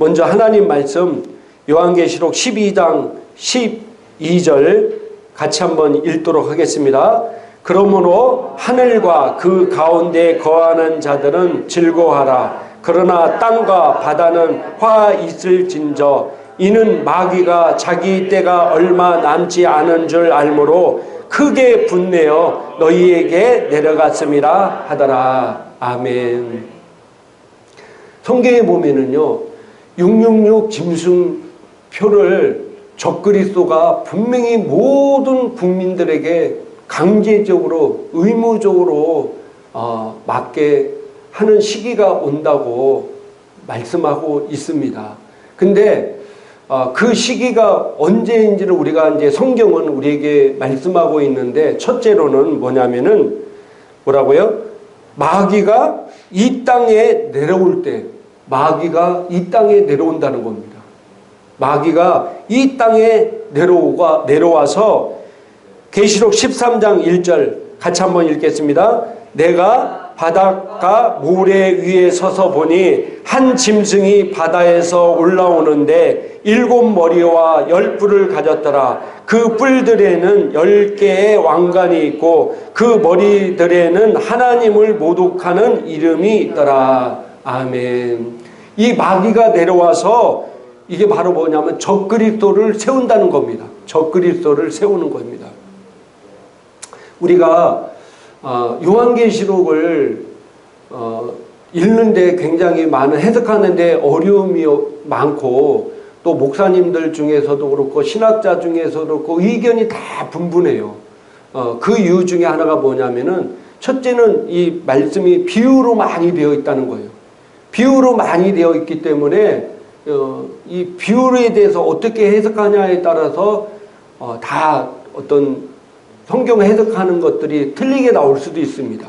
먼저 하나님 말씀 요한계시록 12장 12절 같이 한번 읽도록 하겠습니다. 그러므로 하늘과 그 가운데 거하는 자들은 즐거워하라. 그러나 땅과 바다는 화 있을진저 이는 마귀가 자기 때가 얼마 남지 않은 줄 알므로 크게 분내어 너희에게 내려갔음이라 하더라. 아멘. 성경에 보면은요 666 짐승표를 적그리스도가 분명히 모든 국민들에게 강제적으로 의무적으로 맞게 하는 시기가 온다고 말씀하고 있습니다. 근데 그 시기가 언제인지를 우리가 이제 성경은 우리에게 말씀하고 있는데, 첫째로는 뭐냐면은 뭐라고요? 마귀가 이 땅에 내려올 때, 마귀가 이 땅에 내려온다는 겁니다. 마귀가 이 땅에 내려와서 계시록 13장 1절 같이 한번 읽겠습니다. 내가 바닷가 모래 위에 서서 보니 한 짐승이 바다에서 올라오는데 7머리와 10뿔을 가졌더라. 그 뿔들에는 10개의 왕관이 있고 그 머리들에는 하나님을 모독하는 이름이 있더라. 아멘. 이 마귀가 내려와서 이게 바로 뭐냐면 적그리스도를 세운다는 겁니다. 적그리스도를 세우는 겁니다. 우리가 요한계시록을 읽는데 굉장히 많은, 해석하는데 어려움이 많고, 또 목사님들 중에서도 그렇고 신학자 중에서도 그렇고 의견이 다 분분해요. 그 이유 중에 하나가 뭐냐면은, 첫째는 이 말씀이 비유로 많이 되어 있다는 거예요. 비유로 많이 되어 있기 때문에 이 비유에 대해서 어떻게 해석하냐에 따라서 다 어떤 성경 해석하는 것들이 틀리게 나올 수도 있습니다.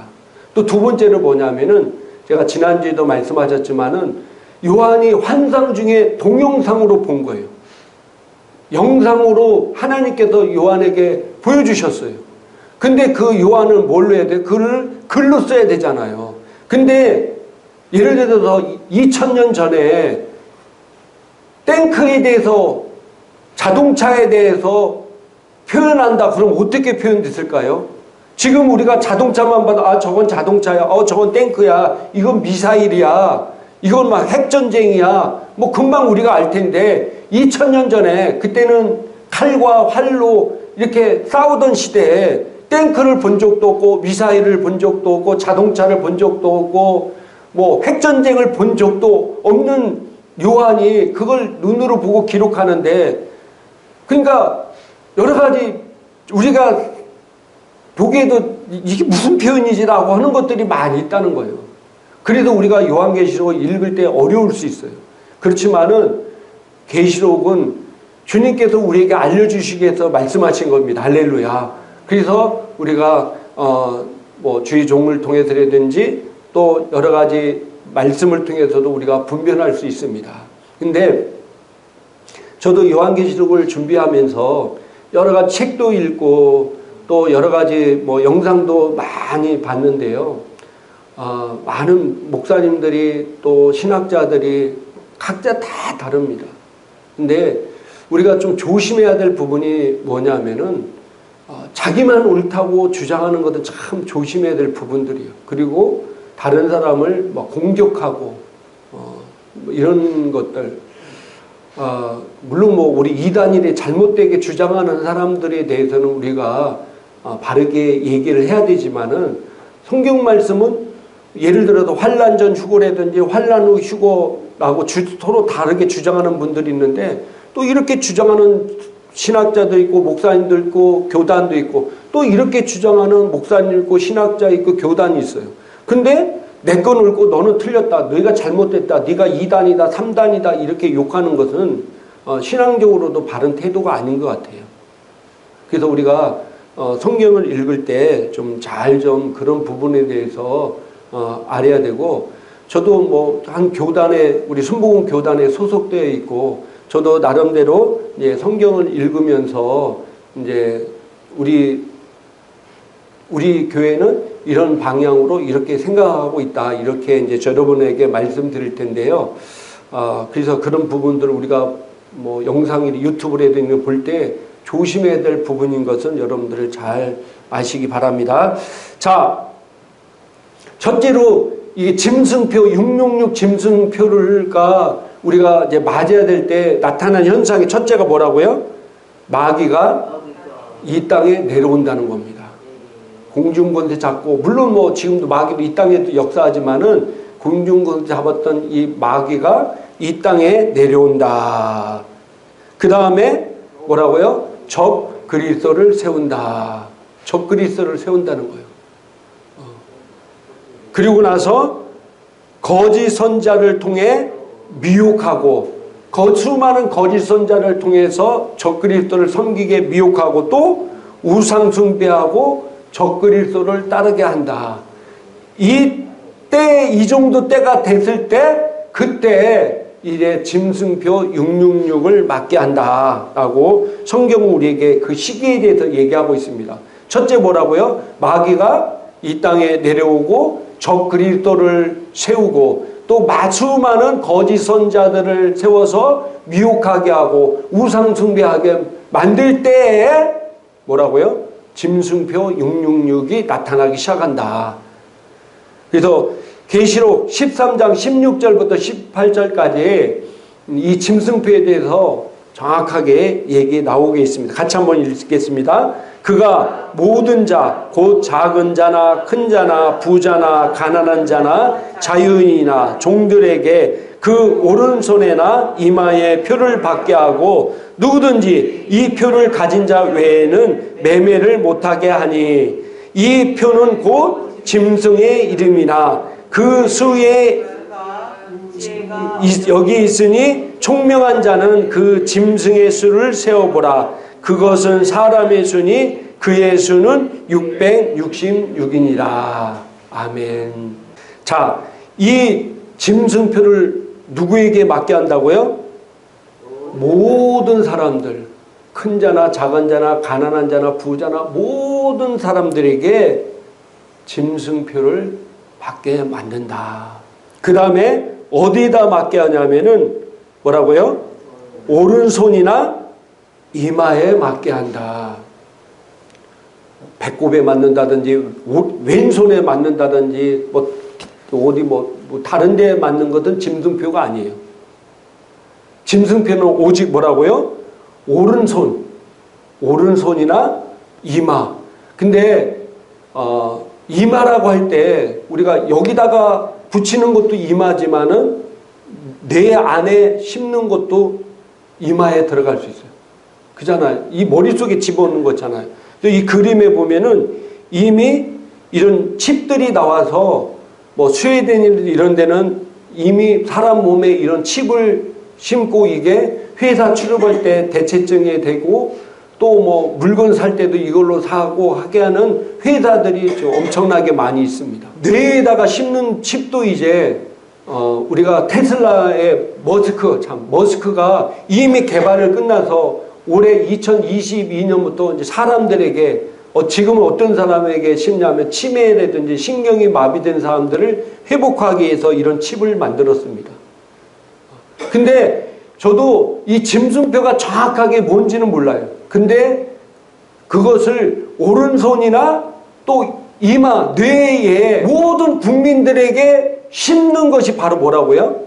또 두 번째로 뭐냐면은, 제가 지난주에도 말씀하셨지만은 요한이 환상 중에 동영상으로 본 거예요. 영상으로 하나님께서 요한에게 보여주셨어요. 근데 그 요한은 뭘로 해야 돼? 글로 써야 되잖아요. 근데 예를 들어서 2000년 전에 탱크에 대해서, 자동차에 대해서 표현한다 그럼 어떻게 표현됐을까요? 지금 우리가 자동차만 봐도 저건 자동차야, 저건 탱크야, 이건 미사일이야, 이건 막 핵전쟁이야, 뭐 금방 우리가 알 텐데 2000년 전에 그때는 칼과 활로 이렇게 싸우던 시대에 탱크를 본 적도 없고 미사일을 본 적도 없고 자동차를 본 적도 없고 뭐 핵전쟁을 본 적도 없는 요한이 그걸 눈으로 보고 기록하는데, 그러니까 여러 가지 우리가 보기에도 이게 무슨 표현이지라고 하는 것들이 많이 있다는 거예요. 그래서 우리가 요한계시록을 읽을 때 어려울 수 있어요. 그렇지만은 계시록은 주님께서 우리에게 알려주시기 위해서 말씀하신 겁니다. 할렐루야. 그래서 우리가 뭐 주의 종을 통해서라든지 또 여러 가지 말씀을 통해서도 우리가 분별할 수 있습니다. 근데 저도 요한계시록을 준비하면서 여러 가지 책도 읽고 또 여러 가지 뭐 영상도 많이 봤는데요. 많은 목사님들이 또 신학자들이 각자 다 다릅니다. 근데 우리가 좀 조심해야 될 부분이 뭐냐면은 자기만 옳다고 주장하는 것은 참 조심해야 될 부분들이에요. 그리고 다른 사람을 뭐 공격하고 뭐 이런 것들, 물론 뭐 우리 이단일에 잘못되게 주장하는 사람들에 대해서는 우리가 바르게 얘기를 해야 되지만은, 성경 말씀은 예를 들어서 환난 전 휴거라든지 환난 후 휴거라고 서로 다르게 주장하는 분들이 있는데, 또 이렇게 주장하는 신학자도 있고 목사님도 있고 교단도 있고, 또 이렇게 주장하는 목사님 있고 신학자 있고 교단이 있어요. 근데 내 건 옳고 너는 틀렸다, 너희가 잘못됐다, 네가 2단이다 3단이다 이렇게 욕하는 것은 신앙적으로도 바른 태도가 아닌 것 같아요. 그래서 우리가 성경을 읽을 때 좀 잘 좀 그런 부분에 대해서 알아야 되고, 저도 뭐 한 교단에, 우리 순복음 교단에 소속되어 있고, 저도 나름대로 이제 성경을 읽으면서 이제 우리 교회는 이런 방향으로 이렇게 생각하고 있다, 이렇게 이제 여러분에게 말씀드릴 텐데요. 그래서 그런 부분들을 우리가 뭐 영상이나 유튜브라든가 볼 때 조심해야 될 부분인 것은 여러분들 잘 아시기 바랍니다. 자, 첫째로 이 짐승표 666 짐승표를가 우리가 이제 맞아야 될 때 나타난 현상이 첫째가 뭐라고요? 마귀가 이 땅에 내려온다는 겁니다. 공중권세 잡고, 물론 뭐 지금도 마귀도 이 땅에도 역사하지만은 공중권세 잡았던 이 마귀가 이 땅에 내려온다. 그 다음에 뭐라고요? 적 그리스도를 세운다. 적 그리스도를 세운다는 거예요. 그리고 나서 거짓 선자를 통해 미혹하고, 수많은 거짓 선자를 통해서 적 그리스도를 섬기게 미혹하고, 또 우상 숭배하고 적 그리스도를 따르게 한다. 이 정도 때가 됐을 때, 그때 이제 짐승표 666을 맞게 한다라고 성경은 우리에게 그 시기에 대해서 얘기하고 있습니다. 첫째 뭐라고요? 마귀가 이 땅에 내려오고 적 그리스도를 세우고, 또 수많은 거짓 선자들을 세워서 미혹하게 하고 우상 숭배하게 만들 때에 뭐라고요? 짐승표 666이 나타나기 시작한다. 그래서 계시록 13장 16절부터 18절까지 이 짐승표에 대해서 정확하게 얘기 나오게 있습니다. 같이 한번 읽겠습니다. 그가 모든 자, 곧 작은 자나 큰 자나 부자나 가난한 자나 자유인이나 종들에게 그 오른손에나 이마에 표를 받게 하고, 누구든지 이 표를 가진 자 외에는 매매를 못하게 하니, 이 표는 곧 짐승의 이름이나 그 수에 여기 있으니 총명한 자는 그 짐승의 수를 세어보라. 그것은 사람의 수니 그의 수는 666이니라. 아멘. 자, 이 짐승표를 누구에게 맞게 한다고요? 모든 사람들, 큰 자나 작은 자나 가난한 자나 부자나 모든 사람들에게 짐승표를 맞게 만든다. 그 다음에 어디다 맞게 하냐면은 뭐라고요? 오른손이나 이마에 맞게 한다. 배꼽에 맞는다든지 왼손에 맞는다든지 어디 다른 데에 맞는 것은 짐승표가 아니에요. 짐승표는 오직 뭐라고요? 오른손이나 이마. 근데 이마라고 할 때 우리가 여기다가 붙이는 것도 이마지만은 뇌 안에 심는 것도 이마에 들어갈 수 있어요. 그잖아요. 이 머릿속에 집어넣는 거잖아요. 이 그림에 보면은 이미 이런 칩들이 나와서 뭐 스웨덴 이런 데는 이미 사람 몸에 이런 칩을 심고 이게 회사 출입할 때 대체증이 되고, 또 뭐 물건 살 때도 이걸로 사고 하게 하는 회사들이 좀 엄청나게 많이 있습니다. 뇌에다가 심는 칩도 이제 우리가 테슬라의 머스크가 이미 개발을 끝나서 올해 2022년부터 이제 사람들에게 지금은 어떤 사람에게 심냐면 치매라든지 신경이 마비된 사람들을 회복하기 위해서 이런 칩을 만들었습니다. 근데 저도 이 짐승표가 정확하게 뭔지는 몰라요. 근데 그것을 오른손이나 또 이마, 뇌에 모든 국민들에게 심는 것이 바로 뭐라고요?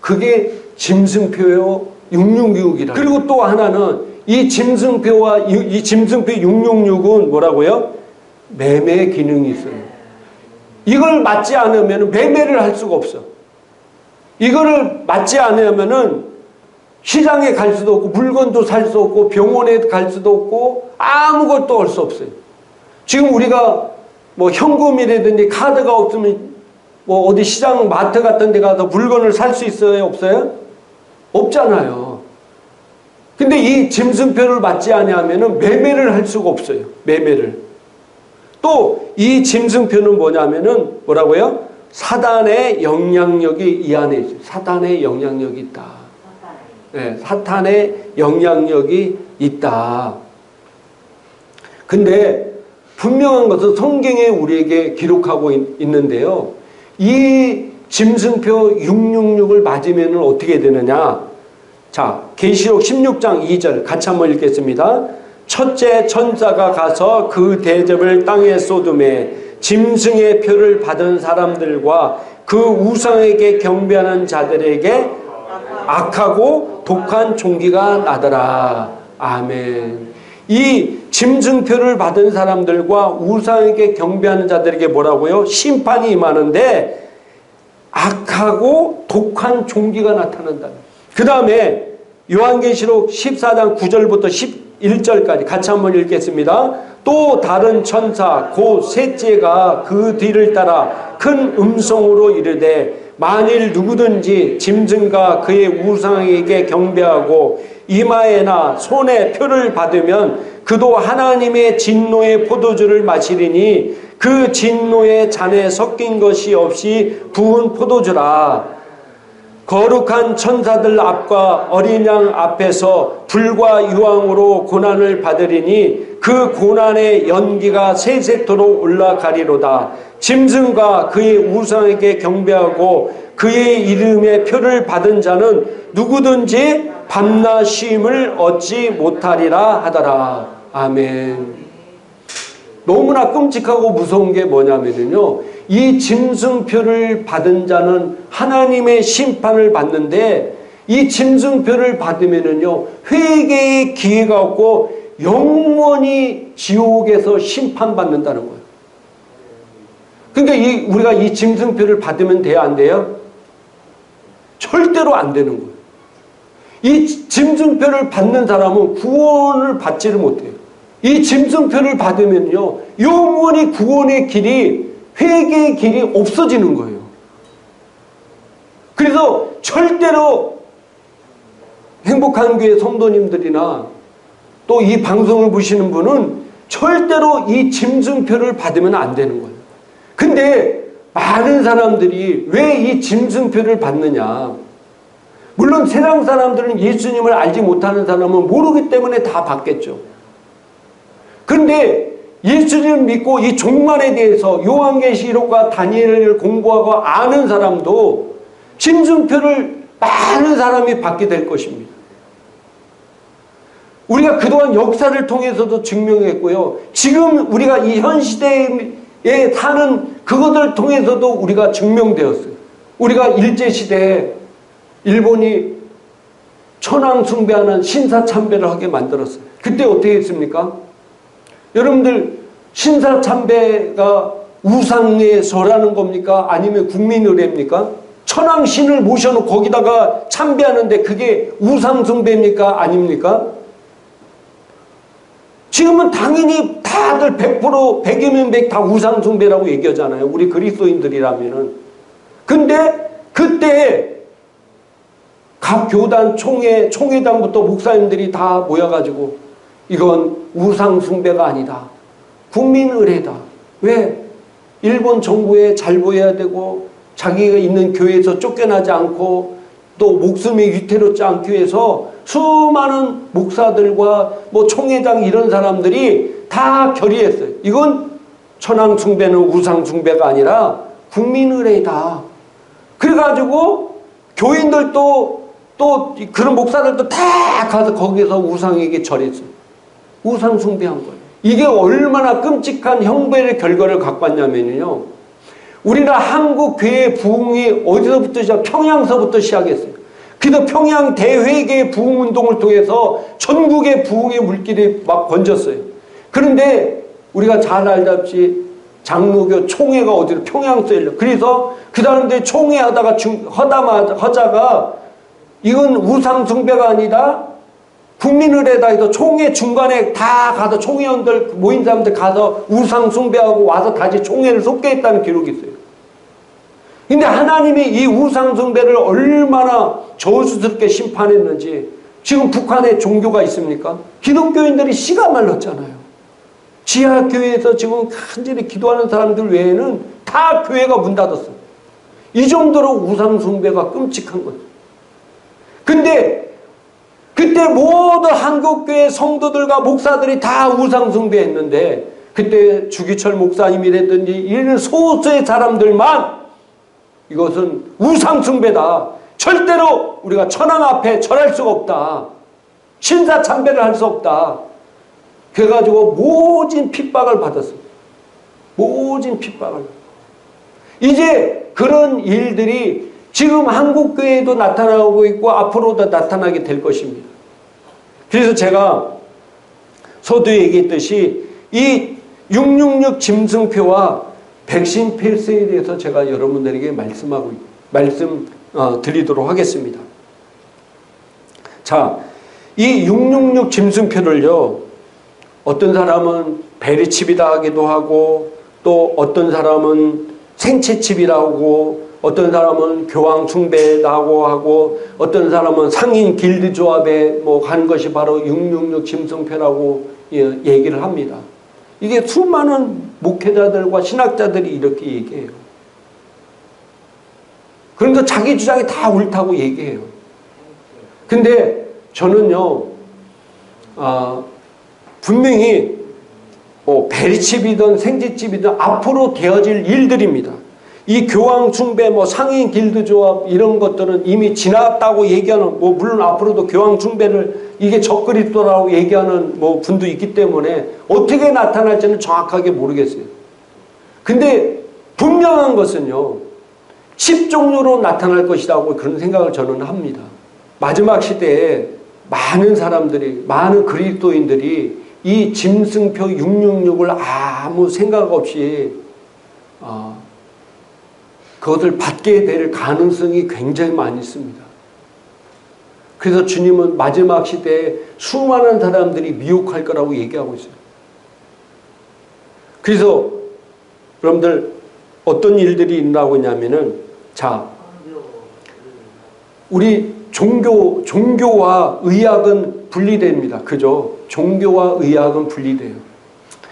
그게 짐승표요 666이라. 그리고 또 하나는 이 짐승표와 이 짐승표 666은 뭐라고요? 매매 기능이 있어요. 이걸 맞지 않으면 매매를 할 수가 없어. 이거를 맞지 않으면은 시장에 갈 수도 없고 물건도 살 수 없고 병원에 갈 수도 없고 아무것도 할 수 없어요. 지금 우리가 뭐 현금이라든지 카드가 없으면 뭐 어디 시장 마트 같은 데 가서 물건을 살 수 있어요? 없어요? 없잖아요. 근데 이 짐승표를 맞지 않으면은 매매를 할 수가 없어요. 매매를. 또 이 짐승표는 뭐냐면은 뭐라고요? 사단의 영향력이 이 안에 있어요. 사단의 영향력이 있다. 네, 사탄의 영향력이 있다. 근데 분명한 것은 성경에 우리에게 기록하고 있는데요. 이 짐승표 666을 맞으면 어떻게 되느냐? 자, 계시록 16장 2절 같이 한번 읽겠습니다. 첫째 천사가 가서 그 대접을 땅에 쏟음에 짐승의 표를 받은 사람들과 그 우상에게 경배하는 자들에게 악하고 독한 종기가 나더라. 아멘. 이 짐승표를 받은 사람들과 우상에게 경배하는 자들에게 뭐라고요? 심판이 임하는데 악하고 독한 종기가 나타난다. 그 다음에 요한계시록 14장 9절부터 11절까지 같이 한번 읽겠습니다. 또 다른 천사 곧 셋째가 그 뒤를 따라 큰 음성으로 이르되 만일 누구든지 짐승과 그의 우상에게 경배하고 이마에나 손에 표를 받으면 그도 하나님의 진노의 포도주를 마시리니 그 진노의 잔에 섞인 것이 없이 부은 포도주라. 거룩한 천사들 앞과 어린 양 앞에서 불과 유황으로 고난을 받으리니 그 고난의 연기가 세세토록 올라가리로다. 짐승과 그의 우상에게 경배하고 그의 이름의 표를 받은 자는 누구든지 밤낮 쉼을 얻지 못하리라 하더라. 아멘. 너무나 끔찍하고 무서운 게 뭐냐면요, 이 짐승표를 받은 자는 하나님의 심판을 받는데 이 짐승표를 받으면요 회개의 기회가 없고 영원히 지옥에서 심판받는다는 거예요. 그러니까 우리가 이 짐승표를 받으면 돼요, 안 돼요? 절대로 안 되는 거예요. 이 짐승표를 받는 사람은 구원을 받지를 못해요. 이 짐승표를 받으면요 영원히 구원의 길이, 회개의 길이 없어지는 거예요. 그래서 절대로 행복한 교회 성도님들이나 또 이 방송을 보시는 분은 절대로 이 짐승표를 받으면 안 되는 거예요. 근데 많은 사람들이 왜 이 짐승표를 받느냐? 물론 세상 사람들은 예수님을 알지 못하는 사람은 모르기 때문에 다 받겠죠. 그런데 예수님을 믿고 이 종말에 대해서 요한계시록과 다니엘을 공부하고 아는 사람도 짐승표를 많은 사람이 받게 될 것입니다. 우리가 그동안 역사를 통해서도 증명했고요. 지금 우리가 이 현 시대에 사는 그것을 통해서도 우리가 증명되었어요. 우리가 일제시대에 일본이 천황 숭배하는 신사참배를 하게 만들었어요. 그때 어떻게 했습니까? 여러분들 신사참배가 우상에 절하는 겁니까? 아니면 국민의례입니까? 천황신을 모셔놓고 거기다가 참배하는데 그게 우상숭배입니까? 아닙니까? 지금은 당연히 다들 100% 100이면 100 다 우상숭배라고 얘기하잖아요. 우리 그리스도인들이라면은. 근데 그때 각 교단 총회당부터 목사님들이 다 모여가지고 이건 우상숭배가 아니다. 국민의례다. 왜? 일본 정부에 잘 보여야 되고 자기가 있는 교회에서 쫓겨나지 않고 또 목숨이 위태롭지 않기 위해서 수많은 목사들과 뭐 총회장 이런 사람들이 다 결의했어요. 이건 천황숭배는 우상숭배가 아니라 국민의례다. 그래가지고 교인들도 또 그런 목사들도 다 가서 거기서 우상에게 절했어요. 우상숭배한 거예요. 이게 얼마나 끔찍한 형벌의 결과를 갖고 왔냐면요. 우리나라 한국 교회 부흥이 어디서부터 시작? 평양서부터 시작했어요. 그래서 평양 대회계 부흥운동을 통해서 전국의 부흥의 물길이 막 번졌어요. 그런데 우리가 잘 알다시피 장로교 총회가 어디로 평양서 열려. 그래서 그 사람들이 총회하다가 하자가 이건 우상숭배가 아니라 국민의례다 해서 총회 중간에 다 가서 총회원들 모인 사람들 가서 우상숭배하고 와서 다시 총회를 속게 했다는 기록이 있어요. 근데 하나님이 이 우상숭배를 얼마나 저주스럽게 심판했는지 지금 북한에 종교가 있습니까? 기독교인들이 씨가 말랐잖아요. 지하교회에서 지금 간절히 기도하는 사람들 외에는 다 교회가 문 닫았어요. 이 정도로 우상숭배가 끔찍한 거예요. 근데 그때 모든 한국교회 성도들과 목사들이 다 우상숭배했는데 그때 주기철 목사님이라든지 이런 소수의 사람들만 이것은 우상숭배다. 절대로 우리가 천황 앞에 절할 수가 없다. 신사참배를 할 수 없다. 그래가지고 모진 핍박을 받았습니다. 모진 핍박을. 이제 그런 일들이 지금 한국교회에도 나타나고 있고 앞으로도 나타나게 될 것입니다. 그래서 제가 서두에 얘기했듯이 이 666 짐승표와 백신 필수에 대해서 제가 여러분들에게 드리도록 하겠습니다. 자, 이 666 짐승표를요, 어떤 사람은 베리칩이다 하기도 하고, 또 어떤 사람은 생체칩이라고, 어떤 사람은 교황 숭배라고 하고, 어떤 사람은 상인 길드 조합에 간 것이 바로 666 짐승표라고 얘기를 합니다. 이게 수많은 목회자들과 신학자들이 이렇게 얘기해요. 그러니까 자기 주장이 다 옳다고 얘기해요. 근데 저는요, 분명히 베리칩이든 생지칩이든 앞으로 되어질 일들입니다. 이 교황 숭배, 상인 길드 조합 이런 것들은 이미 지났다고 얘기하는, 물론 앞으로도 교황 숭배를 이게 적그리스도라고 얘기하는 분도 있기 때문에 어떻게 나타날지는 정확하게 모르겠어요. 근데 분명한 것은요, 10종류로 나타날 것이라고 그런 생각을 저는 합니다. 마지막 시대에 많은 사람들이, 많은 그리스도인들이 이 짐승표 666을 아무 생각 없이 그것을 받게 될 가능성이 굉장히 많이 있습니다. 그래서 주님은 마지막 시대에 수많은 사람들이 미혹할 거라고 얘기하고 있어요. 그래서 여러분들 어떤 일들이 있다고 했냐면은, 자, 우리 종교와 의학은 분리됩니다. 그죠? 종교와 의학은 분리돼요.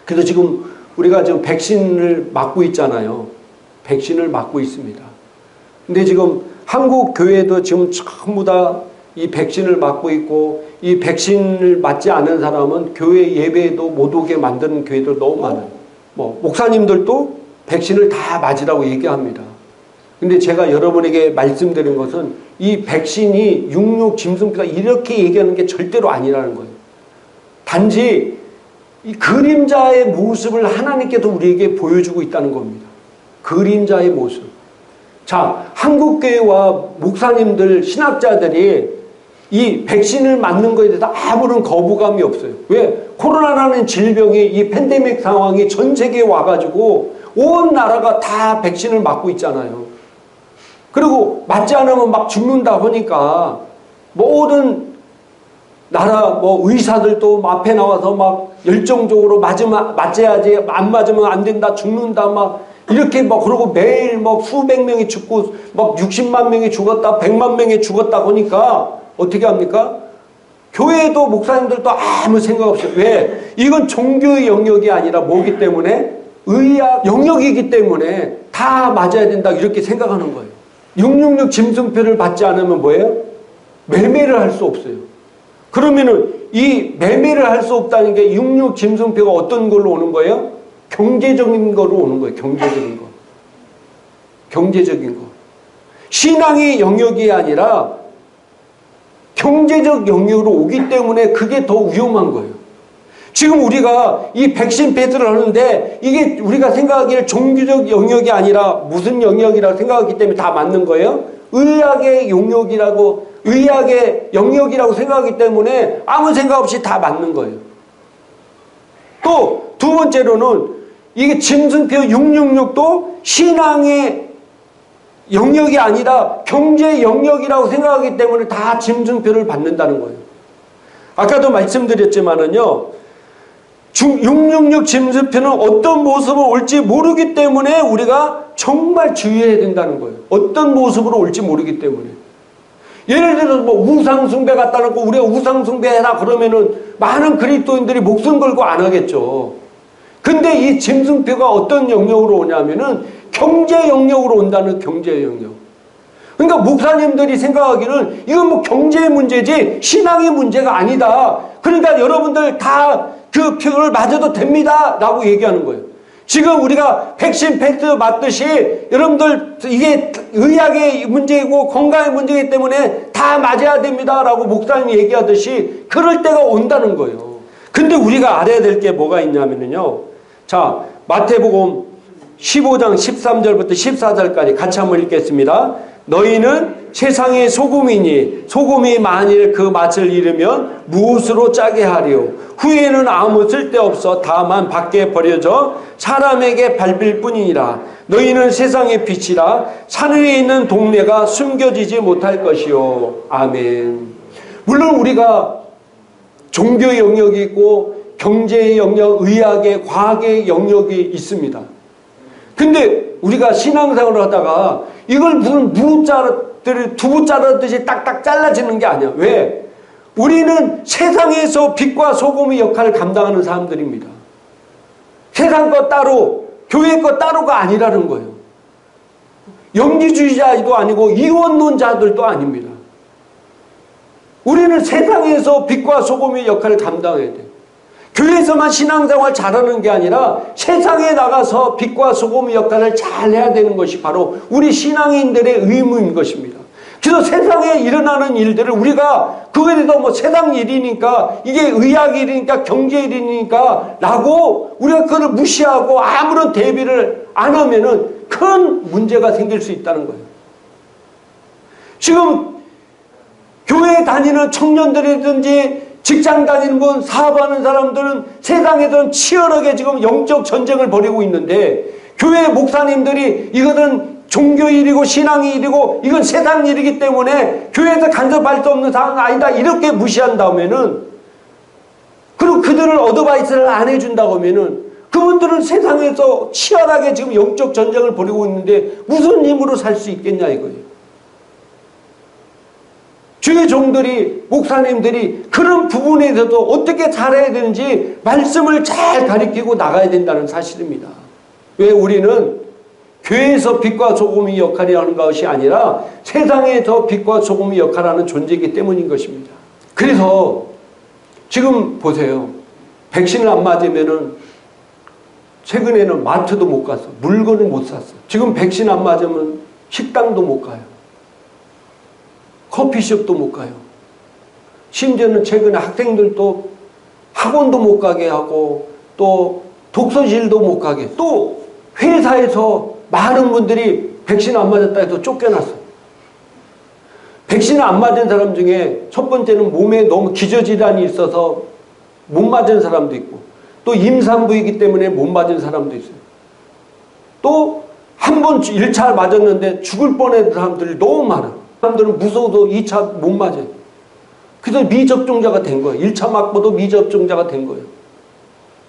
그래서 지금 우리가 지금 백신을 맞고 있잖아요. 백신을 맞고 있습니다. 근데 지금 한국 교회도 지금 전부 다 이 백신을 맞고 있고, 이 백신을 맞지 않은 사람은 교회 예배에도 못 오게 만드는 교회도 너무 많아요. 목사님들도 백신을 다 맞으라고 얘기합니다. 근데 제가 여러분에게 말씀드린 것은 이 백신이 66 짐승표가 이렇게 얘기하는 게 절대로 아니라는 거예요. 단지 이 그림자의 모습을 하나님께서 우리에게 보여주고 있다는 겁니다. 그림자의 모습. 자, 한국교회와 목사님들, 신학자들이 이 백신을 맞는 것에 대해서 아무런 거부감이 없어요. 왜? 코로나라는 질병이, 이 팬데믹 상황이 전 세계에 와가지고 온 나라가 다 백신을 맞고 있잖아요. 그리고 맞지 않으면 막 죽는다 하니까 모든 나라 의사들도 앞에 나와서 막 열정적으로 맞아야지, 안 맞으면 안 된다, 죽는다, 이렇게 그러고 매일 수백 명이 죽고 60만 명이 죽었다, 100만 명이 죽었다 하니까 어떻게 합니까? 교회도 목사님들도 아무 생각 없이. 왜? 이건 종교의 영역이 아니라 뭐기 때문에? 의학 영역이기 때문에 다 맞아야 된다, 이렇게 생각하는 거예요. 666 짐승표를 받지 않으면 뭐예요? 매매를 할 수 없어요. 그러면은 이 매매를 할 수 없다는 게 66 짐승표가 어떤 걸로 오는 거예요? 경제적인 거로 오는 거예요. 경제적인 거. 경제적인 거. 신앙의 영역이 아니라 경제적 영역으로 오기 때문에 그게 더 위험한 거예요. 지금 우리가 이 백신 패스를 하는데 이게 우리가 생각하기에 종교적 영역이 아니라 무슨 영역이라고 생각하기 때문에 다 맞는 거예요? 의학의 영역이라고 생각하기 때문에 아무 생각 없이 다 맞는 거예요. 또 두 번째로는 이게 짐승표 666도 신앙의 영역이 아니라 경제 영역이라고 생각하기 때문에 다 짐승표를 받는다는 거예요. 아까도 말씀드렸지만은요, 666 짐승표는 어떤 모습으로 올지 모르기 때문에 우리가 정말 주의해야 된다는 거예요. 어떤 모습으로 올지 모르기 때문에. 예를 들어서 우상숭배 갖다 놓고 우리가 우상숭배해라 그러면은 많은 그리스도인들이 목숨 걸고 안 하겠죠. 근데 이 짐승표가 어떤 영역으로 오냐면은 경제 영역으로 온다는 경제 영역. 그러니까 목사님들이 생각하기는 이건 경제의 문제지 신앙의 문제가 아니다. 그러니까 여러분들 다 그 표를 맞아도 됩니다 라고 얘기하는 거예요. 지금 우리가 백신 패스 맞듯이 여러분들 이게 의학의 문제이고 건강의 문제이기 때문에 다 맞아야 됩니다라고 목사님이 얘기하듯이 그럴 때가 온다는 거예요. 근데 우리가 알아야 될 게 뭐가 있냐면요. 자, 마태복음 15장 13절부터 14절까지 같이 한번 읽겠습니다. 너희는 세상의 소금이니 소금이 만일 그 맛을 잃으면 무엇으로 짜게 하리요? 후에는 아무 쓸데없어 다만 밖에 버려져 사람에게 밟힐 뿐이니라. 너희는 세상의 빛이라. 산위에 있는 동네가 숨겨지지 못할 것이요. 아멘. 물론 우리가 종교의 영역이 있고 경제의 영역, 의학의, 과학의 영역이 있습니다. 근데 우리가 신앙생활을 하다가 이걸 무슨 두부 자르듯이 딱딱 잘라지는 게 아니야. 왜? 우리는 세상에서 빛과 소금의 역할을 감당하는 사람들입니다. 세상 것 따로, 교회 것 따로가 아니라는 거예요. 영지주의자도 아니고 이원론자들도 아닙니다. 우리는 세상에서 빛과 소금의 역할을 감당해야 돼요. 교회에서만 신앙생활 잘하는 게 아니라 세상에 나가서 빛과 소금의 역할을 잘 해야 되는 것이 바로 우리 신앙인들의 의무인 것입니다. 그래서 세상에 일어나는 일들을 우리가 그거에 대해서 뭐 세상 일이니까 이게 의학 일이니까 경제 일이니까 라고 우리가 그걸 무시하고 아무런 대비를 안 하면은 큰 문제가 생길 수 있다는 거예요. 지금 교회 다니는 청년들이든지 직장 다니는 분, 사업하는 사람들은 세상에서는 치열하게 지금 영적 전쟁을 벌이고 있는데 교회 목사님들이 이것은 종교 일이고 신앙의 일이고 이건 세상 일이기 때문에 교회에서 간섭할 수 없는 상황 아니다 이렇게 무시한다면은 그리고 그들을 어드바이스를 안 해준다고 하면은 그분들은 세상에서 치열하게 지금 영적 전쟁을 벌이고 있는데 무슨 힘으로 살 수 있겠냐 이거예요. 주의 종들이 목사님들이 그런 부분에 대해서도 어떻게 살아야 되는지 말씀을 잘 가르치고 나가야 된다는 사실입니다. 왜 우리는 교회에서 빛과 소금의 역할을 하는 것이 아니라 세상에서 빛과 소금의 역할을 하는 존재이기 때문인 것입니다. 그래서 지금 보세요. 백신을 안 맞으면은 최근에는 마트도 못 갔어. 물건을 못 샀어. 지금 백신 안 맞으면 식당도 못 가요. 커피숍도 못 가요. 심지어는 최근에 학생들도 학원도 못 가게 하고 또 독서실도 못 가게 또 회사에서 많은 분들이 백신 안 맞았다 해서 쫓겨났어요. 백신을 안 맞은 사람 중에 첫 번째는 몸에 너무 기저질환이 있어서 못 맞은 사람도 있고 또 임산부이기 때문에 못 맞은 사람도 있어요. 또 한 번 1차 맞았는데 죽을 뻔한 사람들이 너무 많아요. 사람들은 무서워도 2차 못 맞아요. 그래서 미접종자가 된 거예요. 1차 맞고도 미접종자가 된 거예요.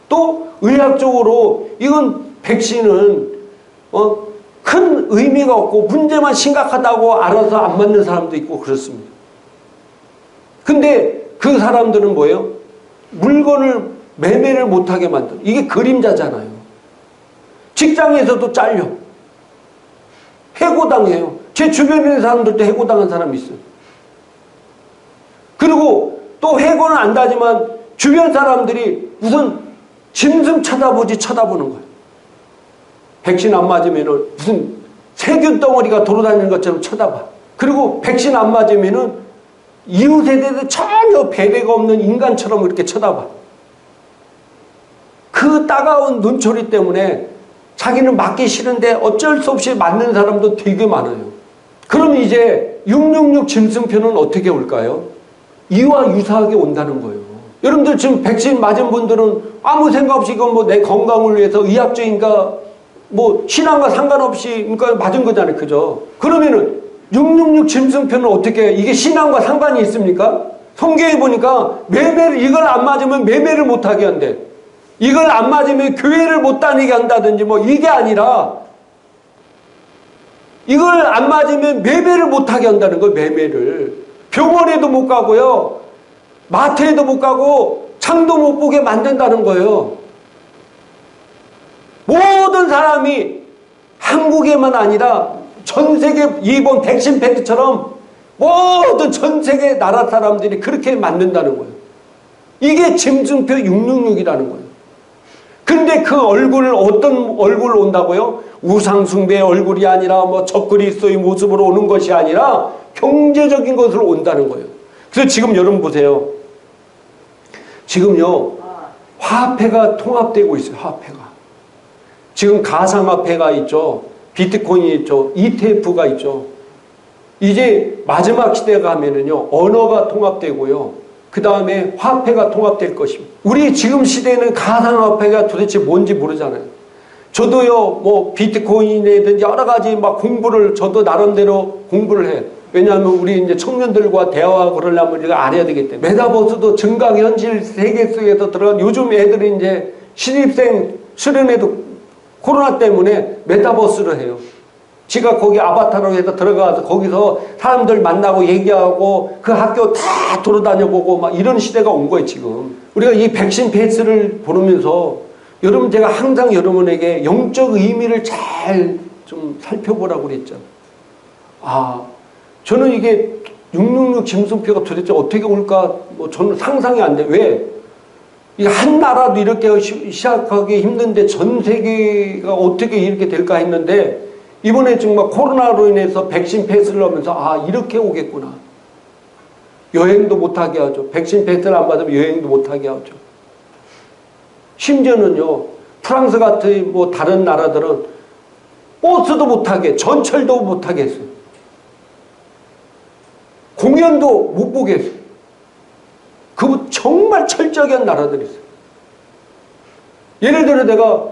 또 의학적으로 이건 백신은 큰 의미가 없고 문제만 심각하다고 알아서 안 맞는 사람도 있고 그렇습니다. 근데 그 사람들은 뭐예요? 물건을 매매를 못하게 만들어. 이게 그림자잖아요. 직장에서도 잘려. 해고당해요. 제 주변에 있는 사람들도 해고당한 사람이 있어요. 그리고 또 해고는 안 다지만 주변 사람들이 무슨 짐승 쳐다보는 거예요. 백신 안 맞으면은 무슨 세균 덩어리가 돌아다니는 것처럼 쳐다봐. 그리고 백신 안 맞으면은 이웃에 대해서 전혀 배려가 없는 인간처럼 이렇게 쳐다봐. 그 따가운 눈초리 때문에 자기는 맞기 싫은데 어쩔 수 없이 맞는 사람도 되게 많아요. 그럼 이제 666 짐승표는 어떻게 올까요? 이와 유사하게 온다는 거예요. 여러분들 지금 백신 맞은 분들은 아무 생각 없이 이건 뭐 내 건강을 위해서 의학적인가 뭐 신앙과 상관없이 그러니까 맞은 거잖아요. 그죠? 그러면은 666 짐승표는 어떻게 해요? 이게 신앙과 상관이 있습니까? 성경에 보니까 이걸 안 맞으면 매매를 못하게 한대. 이걸 안 맞으면 교회를 못 다니게 한다든지 뭐 이게 아니라 이걸 안 맞으면 매매를 못하게 한다는 거예요. 매매를. 병원에도 못 가고요. 마트에도 못 가고 창도 못 보게 만든다는 거예요. 모든 사람이 한국에만 아니라 전 세계 이번 백신 패드처럼 모든 전 세계 나라 사람들이 그렇게 만든다는 거예요. 이게 짐승표 666이라는 거예요. 근데 그 얼굴을 어떤 얼굴로 온다고요? 우상숭배의 얼굴이 아니라 뭐 적그리스도의 모습으로 오는 것이 아니라 경제적인 것으로 온다는 거예요. 그래서 지금 여러분 보세요. 지금요, 화폐가 통합되고 있어요. 화폐가. 지금 가상화폐가 있죠. 비트코인이 있죠. ETF가 있죠. 이제 마지막 시대가 가면은요, 언어가 통합되고요. 그 다음에 화폐가 통합될 것입니다. 우리 지금 시대에는 가상화폐가 도대체 뭔지 모르잖아요. 저도요, 뭐 비트코인이라든지 여러 가지 막 공부를 저도 나름대로 공부를 해요. 왜냐하면 우리 이제 청년들과 대화하고 그러려면 우리가 알아야 되기 때문에. 메타버스도 증강현실 세계 속에서 들어간 요즘 애들이 이제 신입생 수련회도 코로나 때문에 메타버스를 해요. 지가 거기 아바타로 해서 들어가서 거기서 사람들 만나고 얘기하고 그 학교 다 돌아다녀보고 막 이런 시대가 온 거예요, 지금. 우리가 이 백신 패스를 보면서 여러분, 제가 항상 여러분에게 영적 의미를 잘 좀 살펴보라고 그랬죠. 저는 이게 666 짐승표가 도대체 어떻게 올까? 뭐 저는 상상이 안 돼. 왜? 이 한 나라도 이렇게 시작하기 힘든데 전 세계가 어떻게 이렇게 될까 했는데 이번에 정말 코로나로 인해서 백신 패스를 하면서 이렇게 오겠구나. 여행도 못하게 하죠. 백신 패스를 안 받으면 여행도 못하게 하죠. 심지어는요, 프랑스 같은 뭐 다른 나라들은 버스도 못하게, 전철도 못하게 했어요. 공연도 못 보게 했어요. 그 정말 철저한 나라들이 있어요. 예를 들어 내가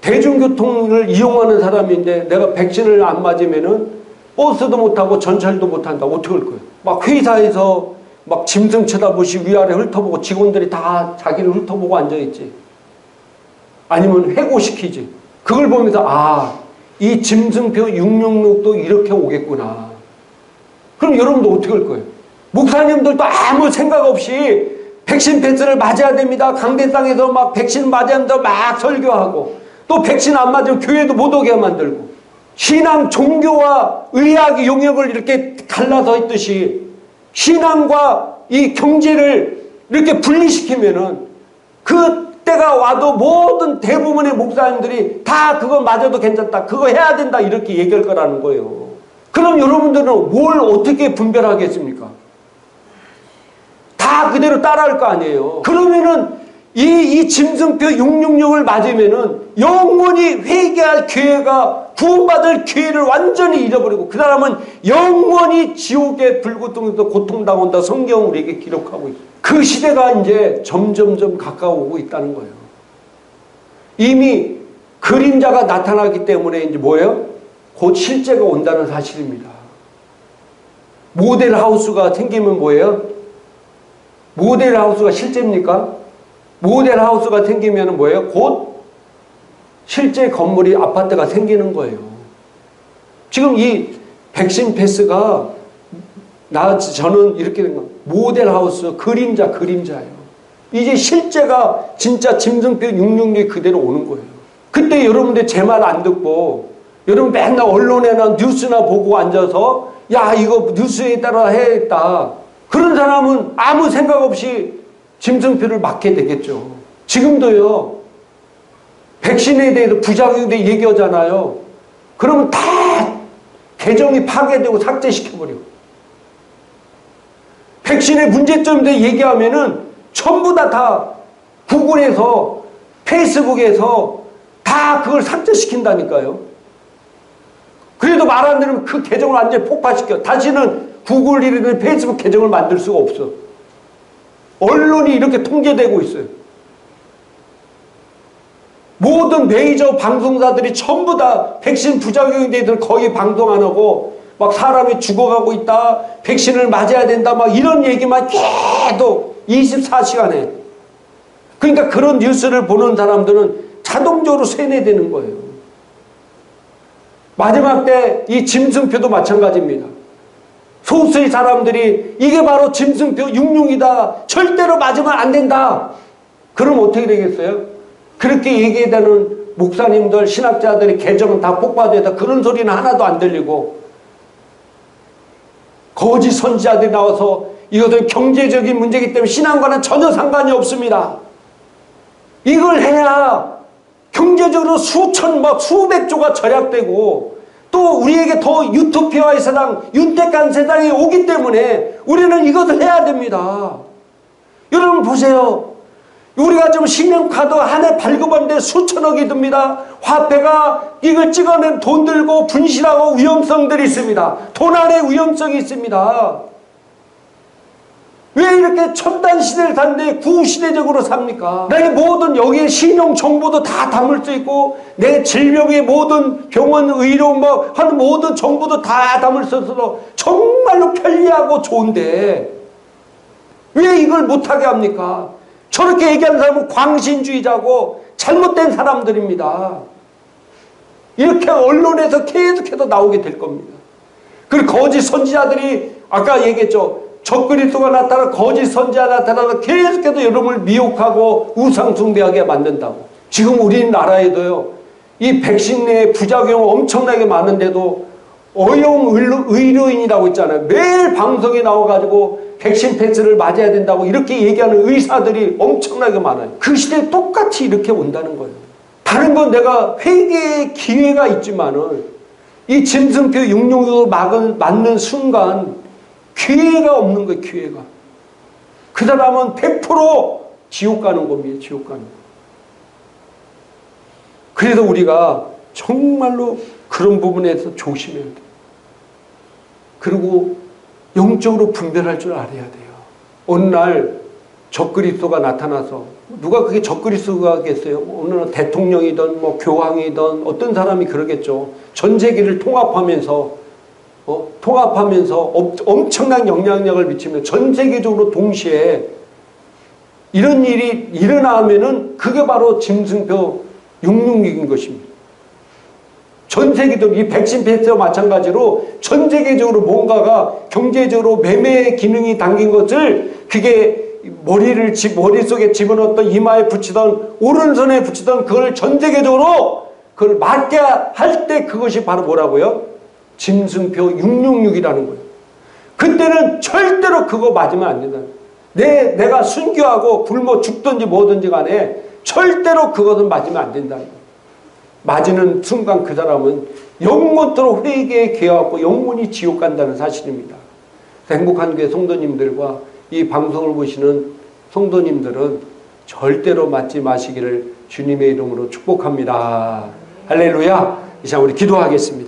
대중교통을 이용하는 사람인데 내가 백신을 안 맞으면은 버스도 못하고 전철도 못한다. 어떻게 할 거예요? 막 회사에서 막 짐승 쳐다보시 위아래 훑어보고 직원들이 다 자기를 훑어보고 앉아있지. 아니면 해고시키지. 그걸 보면서 이 짐승표 666도 이렇게 오겠구나. 그럼 여러분도 어떻게 할 거예요? 목사님들도 아무 생각 없이 백신 패스를 맞아야 됩니다. 강대상에서 막 백신 맞아야 한다고 막 설교하고 또 백신 안 맞으면 교회도 못 오게 만들고 신앙, 종교와 의학의 영역을 이렇게 갈라서 있듯이 신앙과 이 경제를 이렇게 분리시키면은 그때가 와도 모든 대부분의 목사님들이 다 그거 맞아도 괜찮다. 그거 해야 된다. 이렇게 얘기할 거라는 거예요. 그럼 여러분들은 뭘 어떻게 분별하겠습니까? 다 그대로 따라할 거 아니에요. 그러면은 이 짐승표 666을 맞으면은 영원히 회개할 기회가 구원받을 기회를 완전히 잃어버리고 그 사람은 영원히 지옥의 불고통에서 고통당한다. 성경은 우리에게 기록하고 있어요. 그 시대가 이제 점점점 가까워오고 있다는 거예요. 이미 그림자가 나타나기 때문에 이제 뭐예요? 곧 실제가 온다는 사실입니다. 모델 하우스가 생기면 뭐예요? 모델 하우스가 실제입니까? 모델 하우스가 생기면 뭐예요? 곧 실제 건물이 아파트가 생기는 거예요. 지금 이 백신 패스가 저는 이렇게 된 거예요. 모델 하우스, 그림자예요. 이제 실제가 진짜 짐승표 666이 그대로 오는 거예요. 그때 여러분들 제 말 안 듣고 여러분 맨날 언론에나 뉴스나 보고 앉아서 야 이거 뉴스에 따라 해야겠다. 그런 사람은 아무 생각 없이 짐승표를 맞게 되겠죠. 지금도요. 백신에 대해서 부작용에 대해 얘기하잖아요. 그러면 다 계정이 파괴되고 삭제시켜버리고 백신의 문제점에 대해 얘기하면은 전부 다 구글에서 페이스북에서 다 그걸 삭제시킨다니까요. 그래도 말 안 들으면 그 계정을 완전히 폭파시켜. 다시는 구글이라든 페이스북 계정을 만들 수가 없어. 언론이 이렇게 통제되고 있어요. 모든 메이저 방송사들이 전부 다 백신 부작용에 대해서 거의 방송 안 하고 막 사람이 죽어가고 있다. 백신을 맞아야 된다. 막 이런 얘기만 계속 24시간에. 그러니까 그런 뉴스를 보는 사람들은 자동적으로 세뇌되는 거예요. 마지막 때 이 짐승표도 마찬가지입니다. 소수의 사람들이 이게 바로 짐승표 66이다. 절대로 맞으면 안 된다. 그럼 어떻게 되겠어요? 그렇게 얘기하는 목사님들, 신학자들의 계정은 다 폭파돼서 그런 소리는 하나도 안 들리고 거짓 선지자들이 나와서 이것은 경제적인 문제이기 때문에 신앙과는 전혀 상관이 없습니다. 이걸 해야 경제적으로 수백조가 절약되고 또 우리에게 더 유토피아의 세상, 윤택한 세상이 오기 때문에 우리는 이것을 해야 됩니다. 여러분 보세요. 우리가 좀 신용카드 한 해 발급하는데 수천억이 듭니다. 화폐가 이걸 찍어낸 돈 들고 분실하고 위험성들이 있습니다. 돈 안에 위험성이 있습니다. 왜 이렇게 첨단 시대를 사는데 구시대적으로 삽니까? 내 모든 여기에 신용 정보도 다 담을 수 있고 내 질병의 모든 병원 의료 하는 모든 정보도 다 담을 수 있어서 정말로 편리하고 좋은데 왜 이걸 못하게 합니까? 저렇게 얘기하는 사람은 광신주의자고 잘못된 사람들입니다. 이렇게 언론에서 계속해서 나오게 될 겁니다. 그리고 거짓 선지자들이 아까 얘기했죠. 적그리스도가 나타나 거짓 선지자 나타나서 계속해서 여러분을 미혹하고 우상숭배하게 만든다고. 지금 우리나라에도요. 이 백신의 부작용 엄청나게 많은데도 어용 의료인이라고 있잖아요. 매일 방송에 나와가지고 백신 패스를 맞아야 된다고 이렇게 얘기하는 의사들이 엄청나게 많아요. 그 시대에 똑같이 이렇게 온다는 거예요. 다른 건 내가 회개의 기회가 있지만은 이 짐승표 666을 맞는 순간 기회가 없는 거예요. 기회가. 그 사람은 100% 지옥 가는 겁니다. 지옥 가는 거. 그래서 우리가 정말로 그런 부분에서 조심해야 돼요. 그리고 영적으로 분별할 줄 알아야 돼요. 어느 날 적그리스도가 나타나서 누가 그게 적그리스도가겠어요? 어느 대통령이든 교황이든 어떤 사람이 그러겠죠. 전 세계를 통합하면서 엄청난 영향력을 미치면 전 세계적으로 동시에 이런 일이 일어나면은 그게 바로 짐승표 666인 것입니다. 전 세계도 이 백신 패스와 마찬가지로 전 세계적으로 뭔가가 경제적으로 매매 기능이 담긴 것을 그게 머릿속에 집어넣었던 이마에 붙이던 오른손에 붙이던 그걸 전 세계적으로 그걸 맞게 할 때 그것이 바로 뭐라고요? 짐승표 666이라는 거예요. 그때는 절대로 그거 맞으면 안 된다. 내가 순교하고 굶어 죽든지 뭐든지 간에 절대로 그것은 맞으면 안 된다. 맞으는 순간 그 사람은 영원토록 회개에 개하고 영원히 지옥 간다는 사실입니다. 행복한 교회 성도님들과 이 방송을 보시는 성도님들은 절대로 맞지 마시기를 주님의 이름으로 축복합니다. 할렐루야. 이제 우리 기도하겠습니다.